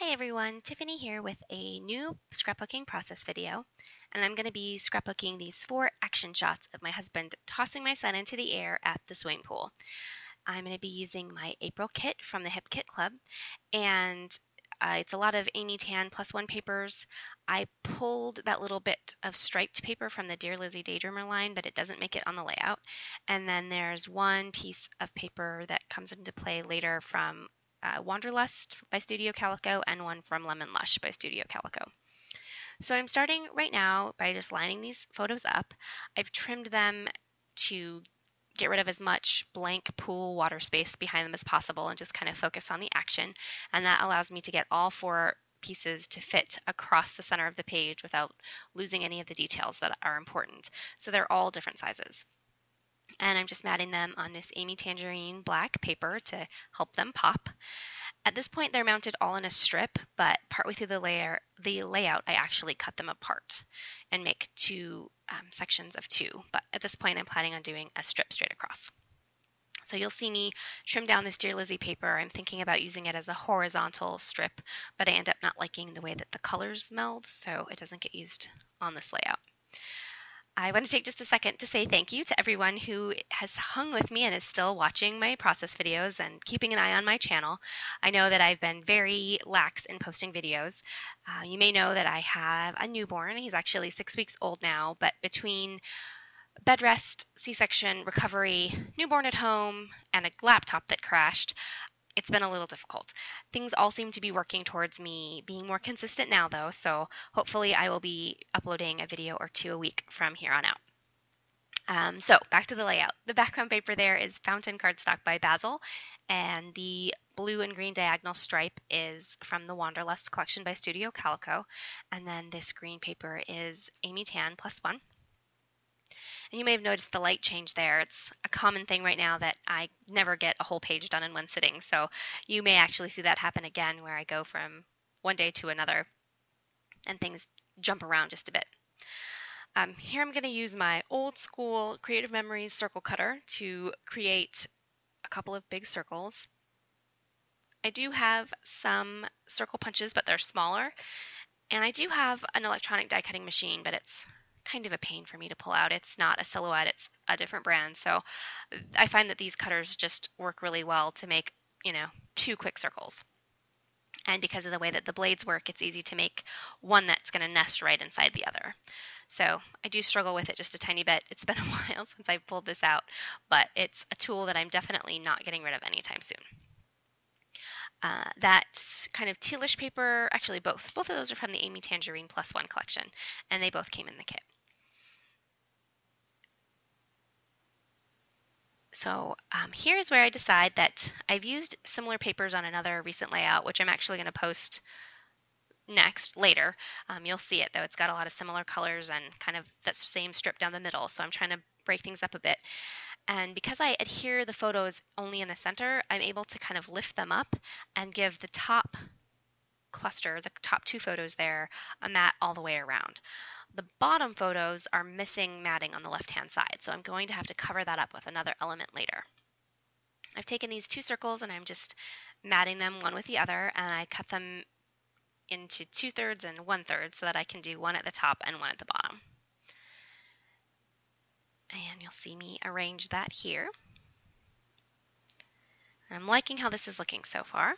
Hi everyone, Tiffany here with a new scrapbooking process video, and I'm going to be scrapbooking these 4 action shots of my husband tossing my son into the air at the swimming pool. I'm going to be using my April kit from the Hip Kit Club, and it's a lot of Amy Tan +1 papers. I pulled that little bit of striped paper from the Dear Lizzie Daydreamer line, but it doesn't make it on the layout. And then there's one piece of paper that comes into play later from Wanderlust by Studio Calico and one from Lemon Lush by Studio Calico. So I'm starting right now by just lining these photos up. I've trimmed them to get rid of as much blank pool water space behind them as possible and just kind of focus on the action. And that allows me to get all 4 pieces to fit across the center of the page without losing any of the details that are important. So they're all different sizes. And I'm just matting them on this Amy Tangerine black paper to help them pop. At this point, they're mounted all in a strip, but partway through the layout, I actually cut them apart and make 2 sections of 2. But at this point, I'm planning on doing a strip straight across. So you'll see me trim down this Dear Lizzie paper. I'm thinking about using it as a horizontal strip, but I end up not liking the way that the colors meld, so it doesn't get used on this layout. I want to take just a second to say thank you to everyone who has hung with me and is still watching my process videos and keeping an eye on my channel. I know that I've been very lax in posting videos. You may know that I have a newborn. He's actually 6 weeks old now, but between bed rest, C-section, recovery, newborn at home, and a laptop that crashed, it's been a little difficult. Things all seem to be working towards me being more consistent now, though, so hopefully I will be uploading a video or 2 a week from here on out. So back to the layout. The background paper there is Fountain Cardstock by Basil, and the blue and green diagonal stripe is from the Wanderlust collection by Studio Calico, and then this green paper is Amy Tan +1. And you may have noticed the light change there. It's a common thing right now that I never get a whole page done in one sitting. So you may actually see that happen again where I go from one day to another and things jump around just a bit. Here I'm going to use my old school Creative Memories circle cutter to create a couple of big circles. I do have some circle punches, but they're smaller. And I do have an electronic die cutting machine, but it's kind of a pain for me to pull out. It's not a Silhouette, it's a different brand. So I find that these cutters just work really well to make, 2 quick circles. And because of the way that the blades work, it's easy to make one that's going to nest right inside the other. So I do struggle with it just a tiny bit. It's been a while since I pulled this out, but it's a tool that I'm definitely not getting rid of anytime soon. That kind of tealish paper, actually both of those are from the Amy Tangerine +1 collection, and they both came in the kit. So here's where I decide that I've used similar papers on another recent layout, which I'm actually going to post later. You'll see it, though. It's got a lot of similar colors and kind of that same strip down the middle, so I'm trying to break things up a bit. And because I adhere the photos only in the center, I'm able to kind of lift them up and give the top cluster, the top 2 photos there, a mat all the way around. The bottom photos are missing matting on the left-hand side, so I'm going to have to cover that up with another element later. I've taken these 2 circles and I'm just matting them one with the other, and I cut them into 2/3 and 1/3 so that I can do one at the top and one at the bottom. And you'll see me arrange that here. And I'm liking how this is looking so far.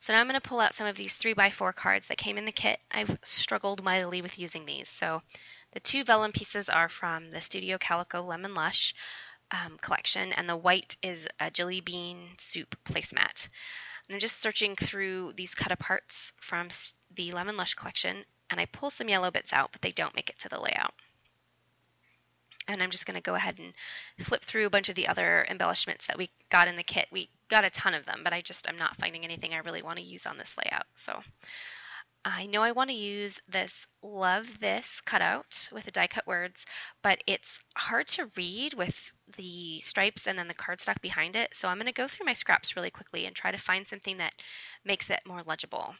So now I'm going to pull out some of these 3x4 cards that came in the kit. I've struggled mightily with using these. So the 2 vellum pieces are from the Studio Calico Lemon Lush collection, and the white is a Jelly Bean Soup placemat. And I'm just searching through these cut aparts from the Lemon Lush collection, and I pull some yellow bits out, but they don't make it to the layout. And I'm just going to go ahead and flip through a bunch of the other embellishments that we got in the kit. We got a ton of them, but I'm not finding anything I really want to use on this layout. So I know I want to use this Love This cutout with the die cut words, but it's hard to read with the stripes and then the cardstock behind it. So I'm going to go through my scraps really quickly and try to find something that makes it more legible.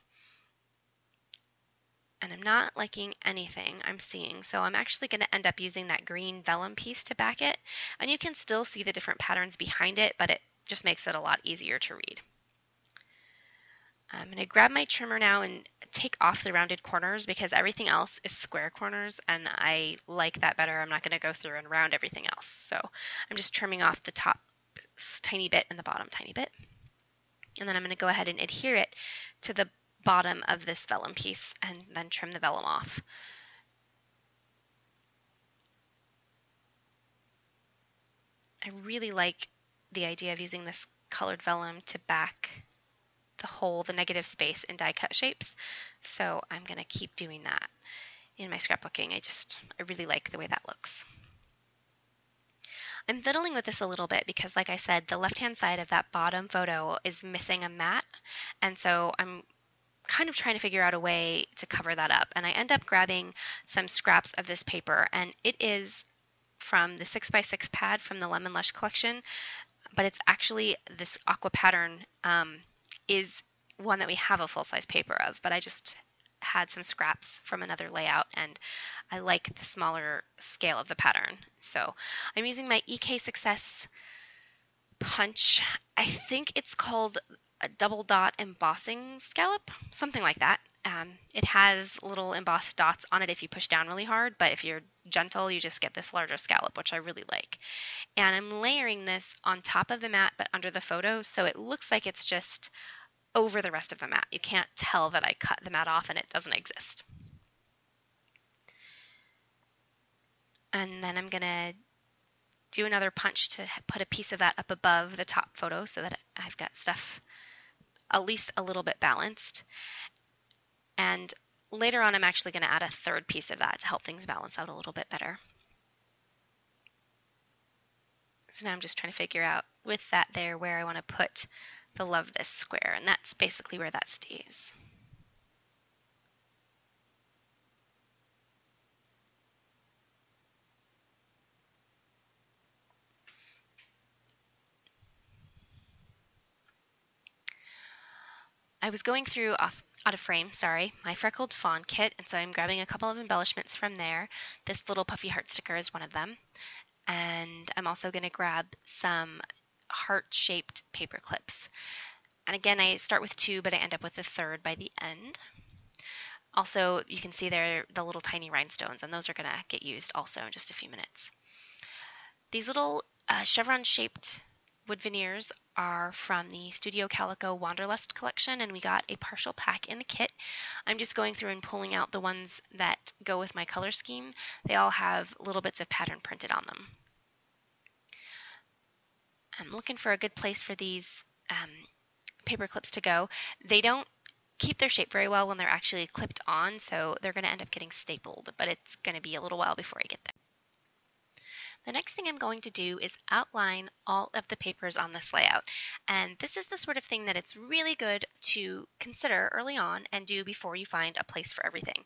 And I'm not liking anything I'm seeing, so I'm actually going to end up using that green vellum piece to back it, and you can still see the different patterns behind it, but it just makes it a lot easier to read. I'm going to grab my trimmer now and take off the rounded corners because everything else is square corners and I like that better. I'm not going to go through and round everything else. So I'm just trimming off the top tiny bit and the bottom tiny bit. And then I'm going to go ahead and adhere it to the bottom of this vellum piece and then trim the vellum off. I really like the idea of using this colored vellum to back the negative space in die cut shapes. So I'm going to keep doing that in my scrapbooking. I really like the way that looks. I'm fiddling with this a little bit because, like I said, the left-hand side of that bottom photo is missing a mat. And so I'm kind of trying to figure out a way to cover that up. And I end up grabbing some scraps of this paper, and it is from the 6x6 pad from the Lemon Lush collection, but it's actually this aqua pattern is one that we have a full-size paper of, but I just had some scraps from another layout and I like the smaller scale of the pattern. So I'm using my EK Success punch. I think it's called a double dot embossing scallop, something like that. It has little embossed dots on it if you push down really hard, but if you're gentle, you just get this larger scallop, which I really like. And I'm layering this on top of the mat, but under the photo, so it looks like it's just over the rest of the mat. You can't tell that I cut the mat off and it doesn't exist. And then I'm gonna do another punch to put a piece of that up above the top photo so that I've got stuff at least a little bit balanced. And later on, I'm actually going to add a third piece of that to help things balance out a little bit better. So now I'm just trying to figure out with that there where I want to put the love this square, and that's basically where that stays. I was going through out of frame, my Freckled Fawn kit, and so I'm grabbing a couple of embellishments from there. This little puffy heart sticker is one of them. And I'm also going to grab some heart-shaped paper clips. And again, I start with 2, but I end up with a third by the end. Also, you can see there the little tiny rhinestones, and those are going to get used also in just a few minutes. These little chevron-shaped wood veneers are from the Studio Calico Wanderlust collection, and we got a partial pack in the kit. I'm just going through and pulling out the ones that go with my color scheme. They all have little bits of pattern printed on them. I'm looking for a good place for these paper clips to go. They don't keep their shape very well when they're actually clipped on, so they're going to end up getting stapled, but it's going to be a little while before I get there. The next thing I'm going to do is outline all of the papers on this layout. And this is the sort of thing that it's really good to consider early on and do before you find a place for everything.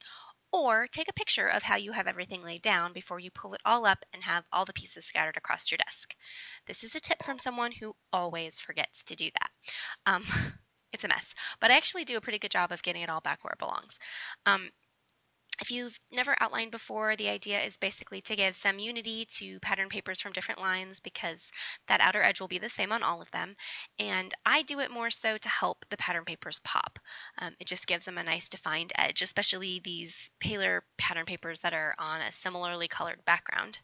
Or take a picture of how you have everything laid down before you pull it all up and have all the pieces scattered across your desk. This is a tip from someone who always forgets to do that. It's a mess, but I actually do a pretty good job of getting it all back where it belongs. If you've never outlined before, the idea is basically to give some unity to pattern papers from different lines because that outer edge will be the same on all of them. And I do it more so to help the pattern papers pop. It just gives them a nice defined edge, especially these paler pattern papers that are on a similarly colored background.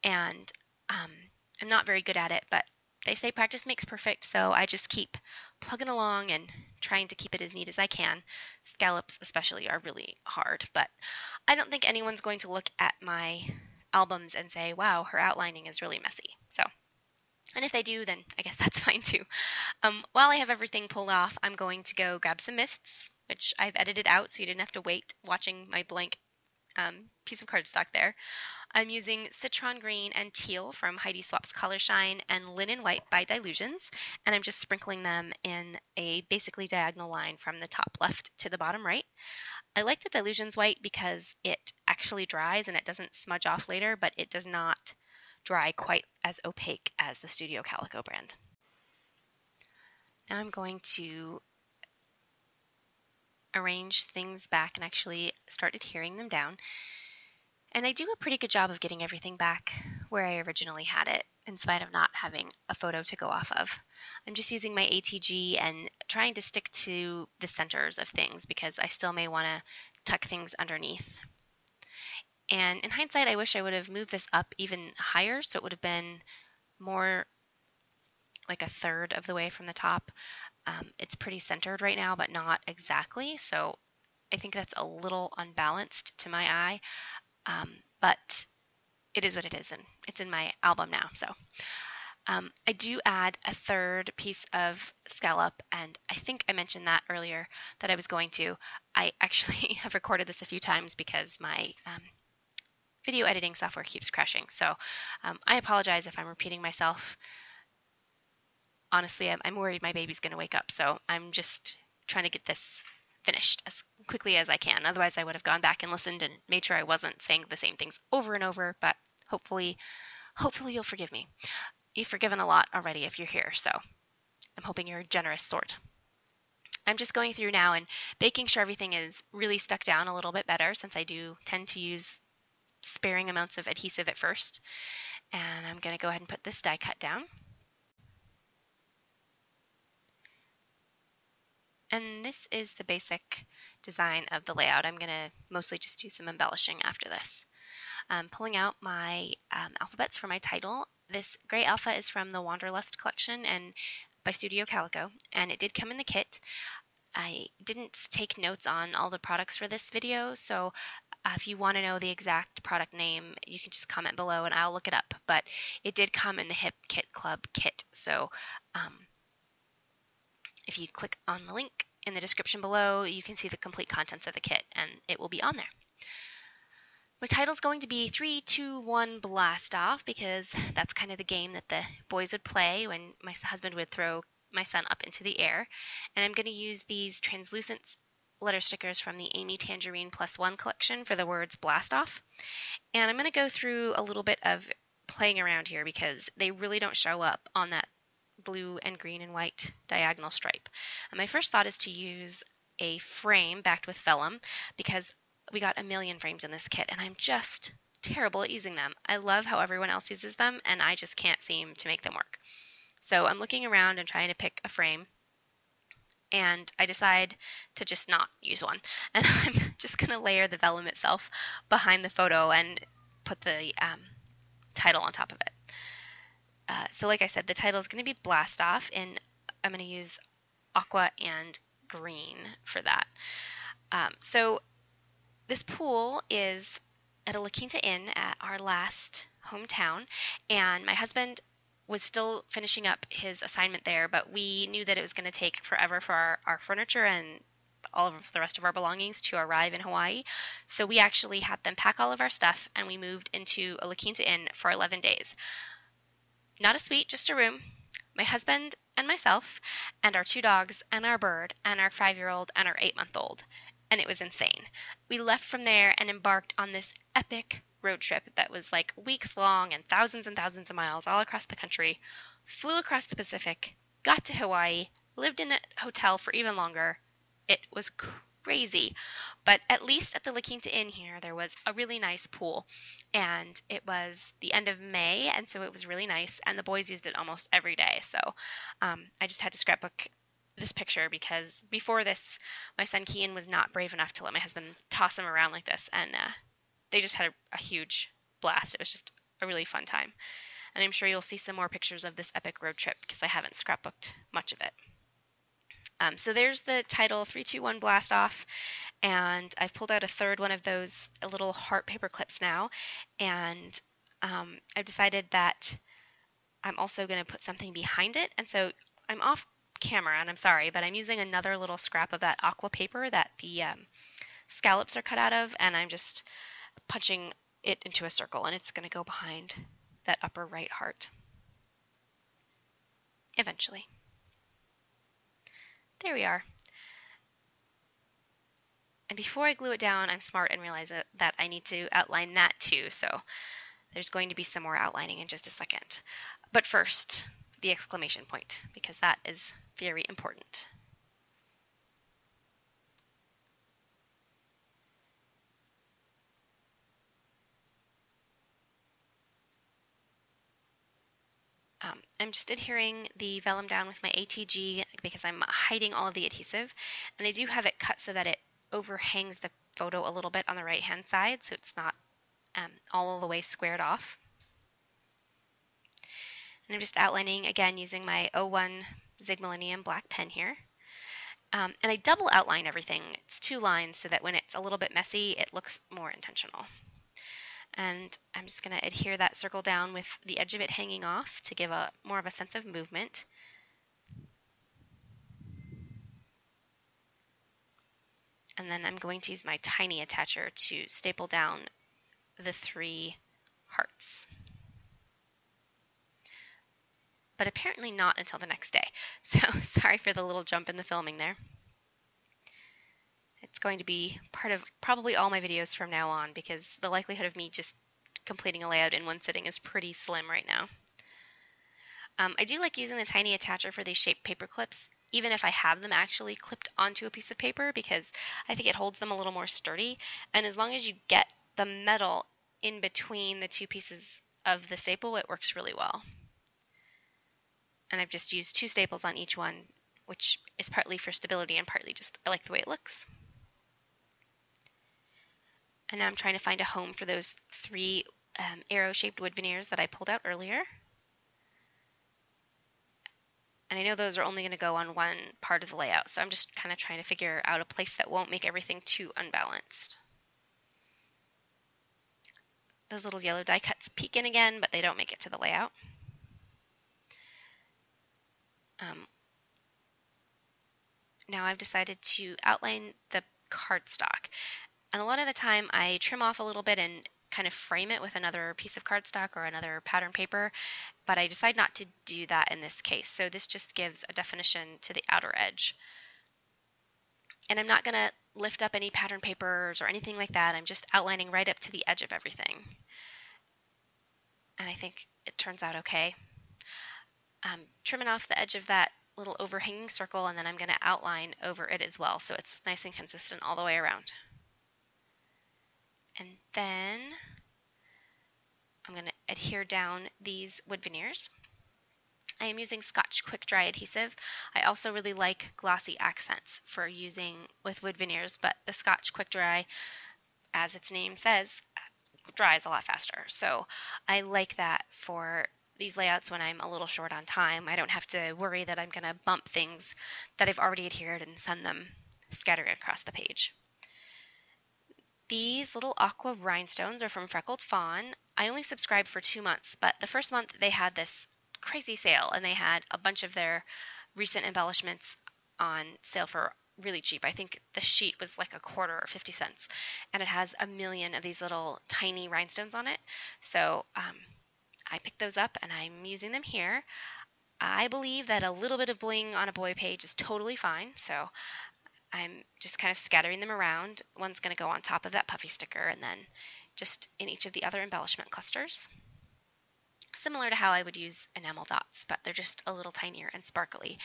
And I'm not very good at it, but they say practice makes perfect, so I just keep plugging along and trying to keep it as neat as I can. Scallops especially are really hard, but I don't think anyone's going to look at my albums and say, wow, her outlining is really messy. And if they do, then I guess that's fine too. While I have everything pulled off, I'm going to go grab some mists, which I've edited out so you didn't have to wait watching my blank piece of cardstock there. I'm using Citron Green and Teal from Heidi Swap's Color Shine and Linen White by Dilutions, and I'm just sprinkling them in a basically diagonal line from the top left to the bottom right. I like the Dilutions White because it actually dries and it doesn't smudge off later, but it does not dry quite as opaque as the Studio Calico brand. Now I'm going to arrange things back and actually start adhering them down. And I do a pretty good job of getting everything back where I originally had it. in spite of not having a photo to go off of. I'm just using my ATG and trying to stick to the centers of things because I still may want to tuck things underneath. And in hindsight, I wish I would have moved this up even higher, so it would have been more like a third of the way from the top. It's pretty centered right now, but not exactly, so I think that's a little unbalanced to my eye, but it is what it is, and it's in my album now. So I do add a third piece of scallop, and I think I mentioned that earlier that I was going to. I actually have recorded this a few times because my video editing software keeps crashing. So I apologize if I'm repeating myself. Honestly, I'm worried my baby's going to wake up, so I'm just trying to get this finished as quickly as I can. Otherwise, I would have gone back and listened and made sure I wasn't saying the same things over and over, but hopefully you'll forgive me. You've forgiven a lot already if you're here, so I'm hoping you're a generous sort. I'm just going through now and making sure everything is really stuck down a little bit better, since I do tend to use sparing amounts of adhesive at first. And I'm going to go ahead and put this die cut down. And this is the basic design of the layout. I'm going to mostly just do some embellishing after this. I'm pulling out my alphabets for my title. This gray alpha is from the Wanderlust collection and by Studio Calico, and it did come in the kit. I didn't take notes on all the products for this video, so if you want to know the exact product name, you can just comment below and I'll look it up. But it did come in the Hip Kit Club kit, so if you click on the link in the description below, you can see the complete contents of the kit, and it will be on there. My title's going to be 3, 2, 1 Blast Off, because that's kind of the game that the boys would play when my husband would throw my son up into the air. And I'm going to use these translucent letter stickers from the Amy Tangerine +1 collection for the words Blast Off. And I'm going to go through a little bit of playing around here because they really don't show up on that blue and green and white diagonal stripe. And my first thought is to use a frame backed with vellum because we got a million frames in this kit and I'm just terrible at using them. I love how everyone else uses them and I just can't seem to make them work. So I'm looking around and trying to pick a frame, and I decide to just not use one. And I'm just going to layer the vellum itself behind the photo and put the title on top of it. So like I said, the title is going to be Blast Off, and I'm going to use aqua and green for that. So this pool is at a La Quinta Inn at our last hometown, and my husband was still finishing up his assignment there, but we knew that it was going to take forever for our furniture and all of the rest of our belongings to arrive in Hawaii. So we actually had them pack all of our stuff, and we moved into a La Quinta Inn for 11 days. Not a suite, just a room. My husband and myself, and our 2 dogs, and our bird, and our 5-year-old, and our 8-month-old. And it was insane. We left from there and embarked on this epic road trip that was like weeks long and thousands of miles all across the country, flew across the Pacific, got to Hawaii, lived in a hotel for even longer. It was crazy. But at least at the La Quinta Inn here, there was a really nice pool. And it was the end of May, and so it was really nice. And the boys used it almost every day. So I just had to scrapbook this picture because before this, my son Kian was not brave enough to let my husband toss him around like this. And they just had a huge blast. It was just a really fun time. And I'm sure you'll see some more pictures of this epic road trip because I haven't scrapbooked much of it. So there's the title, 3, 2, 1 Blast Off, and I've pulled out a third one of those little heart paper clips now, and I've decided that I'm also going to put something behind it, and so I'm off camera, and I'm sorry, but I'm using another little scrap of that aqua paper that the scallops are cut out of, and I'm just punching it into a circle, and it's going to go behind that upper right heart eventually. There we are. And before I glue it down, I'm smart and realize that I need to outline that too. So there's going to be some more outlining in just a second. But first, the exclamation point, because that is very important. I'm just adhering the vellum down with my ATG because I'm hiding all of the adhesive, and I do have it cut so that it overhangs the photo a little bit on the right hand side so it's not all the way squared off. And I'm just outlining again using my 01 Zig Millennium black pen here. And I double outline everything. It's 2 lines so that when it's a little bit messy, it looks more intentional. And I'm just going to adhere that circle down with the edge of it hanging off to give more of a sense of movement. And then I'm going to use my tiny attacher to staple down the 3 hearts. But apparently not until the next day. So sorry for the little jump in the filming there. It's going to be part of probably all my videos from now on because the likelihood of me just completing a layout in one sitting is pretty slim right now. I do like using the tiny attacher for these shaped paper clips, even if I have them actually clipped onto a piece of paper, because I think it holds them a little more sturdy. And as long as you get the metal in between the 2 pieces of the staple, it works really well. And I've just used 2 staples on each one, which is partly for stability and partly just I like the way it looks. And now I'm trying to find a home for those 3 arrow-shaped wood veneers that I pulled out earlier. And I know those are only going to go on one part of the layout, so I'm just kind of trying to figure out a place that won't make everything too unbalanced. Those little yellow die cuts peek in again, but they don't make it to the layout. Now I've decided to outline the cardstock. And a lot of the time I trim off a little bit and kind of frame it with another piece of cardstock or another pattern paper, but I decide not to do that in this case. So this just gives a definition to the outer edge. And I'm not going to lift up any pattern papers or anything like that. I'm just outlining right up to the edge of everything. And I think it turns out okay. I'm trimming off the edge of that little overhanging circle, and then I'm going to outline over it as well so it's nice and consistent all the way around. And then I'm going to adhere down these wood veneers. I am using Scotch Quick Dry adhesive. I also really like glossy accents for using with wood veneers, but the Scotch Quick Dry, as its name says, dries a lot faster. So I like that for these layouts when I'm a little short on time. I don't have to worry that I'm going to bump things that I've already adhered and send them scattering across the page. These little aqua rhinestones are from Freckled Fawn. I only subscribed for 2 months, but the first month they had this crazy sale and they had a bunch of their recent embellishments on sale for really cheap. I think the sheet was like $1 or 50 cents, and it has a million of these little tiny rhinestones on it. So I picked those up and I'm using them here. I believe that a little bit of bling on a boy page is totally fine, so I'm just kind of scattering them around. One's going to go on top of that puffy sticker and then just in each of the other embellishment clusters. Similar to how I would use enamel dots, but they're just a little tinier and sparkly.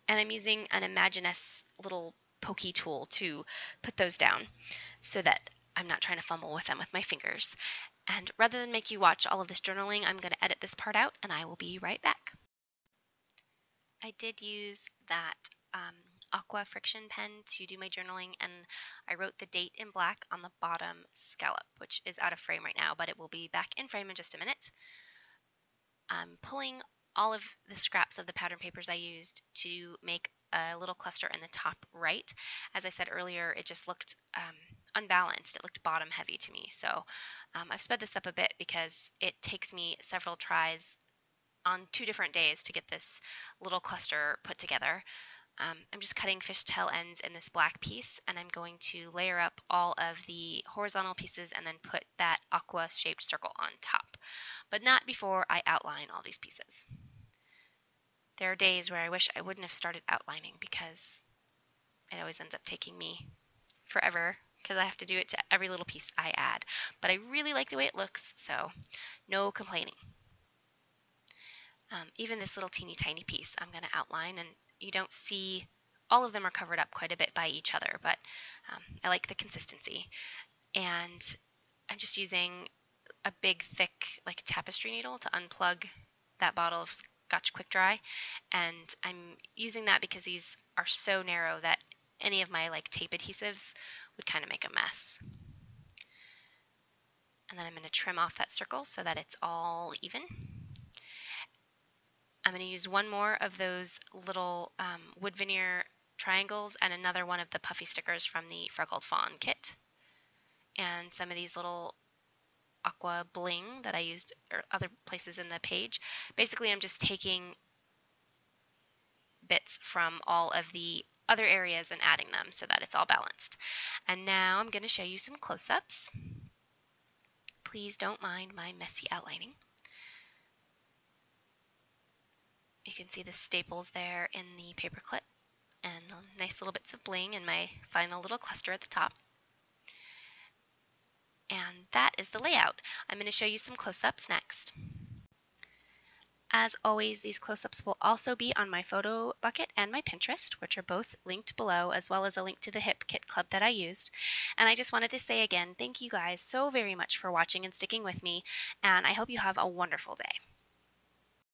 And I'm using an Imaginess little pokey tool to put those down so that I'm not trying to fumble with them with my fingers. And rather than make you watch all of this journaling, I'm going to edit this part out and I will be right back. I did use that aqua friction pen to do my journaling, and I wrote the date in black on the bottom scallop, which is out of frame right now, but it will be back in frame in just a minute. I'm pulling all of the scraps of the pattern papers I used to make a little cluster in the top right. As I said earlier, it just looked unbalanced. It looked bottom heavy to me. So I've sped this up a bit because it takes me several tries on 2 different days to get this little cluster put together. I'm just cutting fishtail ends in this black piece, and I'm going to layer up all of the horizontal pieces and then put that aqua shaped circle on top, but not before I outline all these pieces. There are days where I wish I wouldn't have started outlining because it always ends up taking me forever because I have to do it to every little piece I add, but I really like the way it looks, so no complaining. Even this little teeny tiny piece I'm going to outline, and you don't see, all of them are covered up quite a bit by each other, but I like the consistency. And I'm just using a big thick like tapestry needle to unplug that bottle of Scotch Quick Dry, and I'm using that because these are so narrow that any of my like tape adhesives would kind of make a mess. And then I'm going to trim off that circle so that it's all even. I'm going to use one more of those little wood veneer triangles and another one of the puffy stickers from the Freckled Fawn kit. And some of these little aqua bling that I used other places in the page. Basically, I'm just taking bits from all of the other areas and adding them so that it's all balanced. And now I'm going to show you some close-ups. Please don't mind my messy outlining. You can see the staples there in the paper clip and nice little bits of bling in my final little cluster at the top. And that is the layout. I'm going to show you some close-ups next. As always, these close-ups will also be on my photo bucket and my Pinterest, which are both linked below, as well as a link to the Hip Kit Club that I used. And I just wanted to say again, thank you guys so very much for watching and sticking with me, and I hope you have a wonderful day.